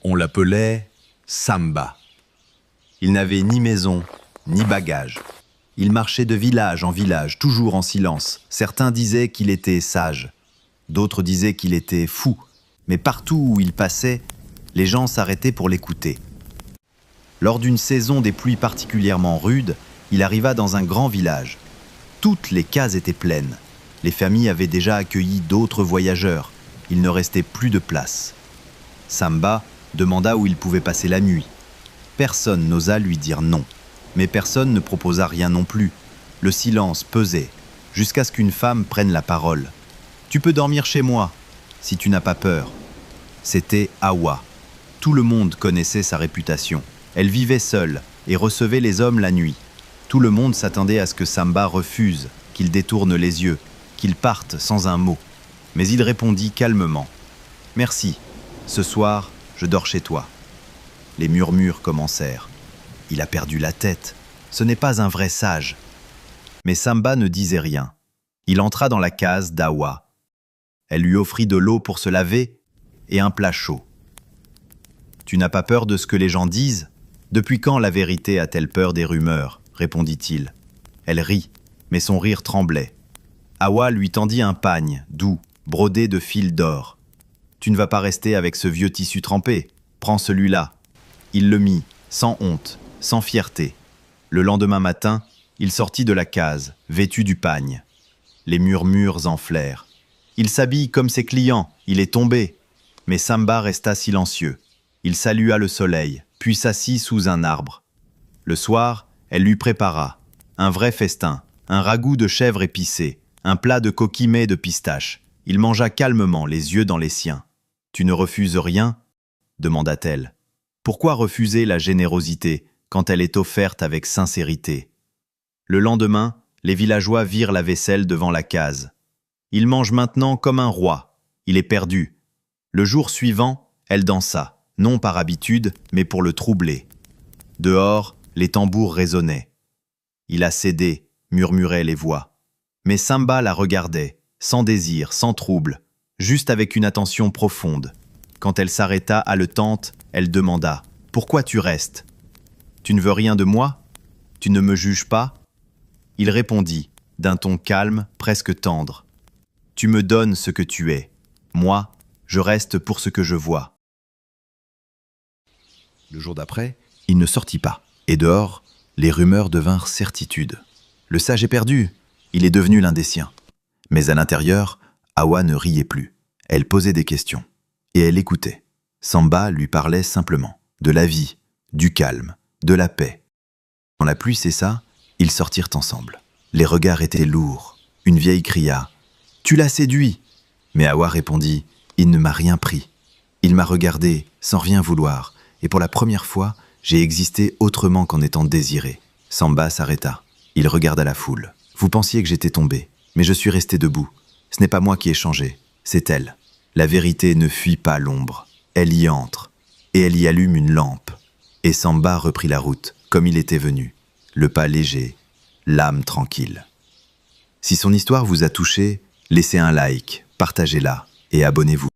On l'appelait Samba. Il n'avait ni maison, ni bagage. Il marchait de village en village, toujours en silence. Certains disaient qu'il était sage, d'autres disaient qu'il était fou. Mais partout où il passait, les gens s'arrêtaient pour l'écouter. Lors d'une saison des pluies particulièrement rudes, il arriva dans un grand village. Toutes les cases étaient pleines. Les familles avaient déjà accueilli d'autres voyageurs. Il ne restait plus de place. Samba demanda où il pouvait passer la nuit. Personne n'osa lui dire non. Mais personne ne proposa rien non plus. Le silence pesait, jusqu'à ce qu'une femme prenne la parole. « Tu peux dormir chez moi, si tu n'as pas peur. » C'était Awa. Tout le monde connaissait sa réputation. Elle vivait seule et recevait les hommes la nuit. Tout le monde s'attendait à ce que Samba refuse, qu'il détourne les yeux, qu'il parte sans un mot. Mais il répondit calmement. « Merci, ce soir, je dors chez toi. » Les murmures commencèrent. Il a perdu la tête. Ce n'est pas un vrai sage. Mais Samba ne disait rien. Il entra dans la case d'Awa. Elle lui offrit de l'eau pour se laver et un plat chaud. « Tu n'as pas peur de ce que les gens disent ? Depuis quand la vérité a-t-elle peur des rumeurs ?» répondit-il. Elle rit, mais son rire tremblait. Awa lui tendit un pagne, doux, brodé de fils d'or. « Tu ne vas pas rester avec ce vieux tissu trempé. Prends celui-là. » Il le mit, sans honte, sans fierté. Le lendemain matin, il sortit de la case, vêtu du pagne. Les murmures enflèrent. Il s'habille comme ses clients, il est tombé. Mais Samba resta silencieux. Il salua le soleil, puis s'assit sous un arbre. Le soir, elle lui prépara un vrai festin, un ragoût de chèvre épicé, un plat de coquimets de pistache. Il mangea calmement, les yeux dans les siens. « Tu ne refuses rien ?» demanda-t-elle. « Pourquoi refuser la générosité quand elle est offerte avec sincérité ?» Le lendemain, les villageois virent la vaisselle devant la case. Il mange maintenant comme un roi. Il est perdu. Le jour suivant, elle dansa, non par habitude, mais pour le troubler. Dehors, les tambours résonnaient. Il a cédé, murmuraient les voix. Mais Samba la regardait, sans désir, sans trouble, juste avec une attention profonde. Quand elle s'arrêta haletante, elle demanda « Pourquoi tu restes ? Tu ne veux rien de moi ? Tu ne me juges pas ?» Il répondit, d'un ton calme, presque tendre. « Tu me donnes ce que tu es. Moi, je reste pour ce que je vois. » Le jour d'après, il ne sortit pas. Et dehors, les rumeurs devinrent certitude. Le sage est perdu. Il est devenu l'un des siens. Mais à l'intérieur, Awa ne riait plus. Elle posait des questions. Et elle écoutait. Samba lui parlait simplement. De la vie, du calme, de la paix. Quand la pluie cessa, ils sortirent ensemble. Les regards étaient lourds. Une vieille cria « Tu l'as séduit !» Mais Awa répondit « Il ne m'a rien pris. Il m'a regardé sans rien vouloir. Et pour la première fois, j'ai existé autrement qu'en étant désiré. » Samba s'arrêta. Il regarda la foule. « Vous pensiez que j'étais tombé, mais je suis resté debout. Ce n'est pas moi qui ai changé, c'est elle. La vérité ne fuit pas l'ombre. Elle y entre, et elle y allume une lampe. » Et Samba reprit la route, comme il était venu. Le pas léger, l'âme tranquille. Si son histoire vous a touché, laissez un like, partagez-la et abonnez-vous.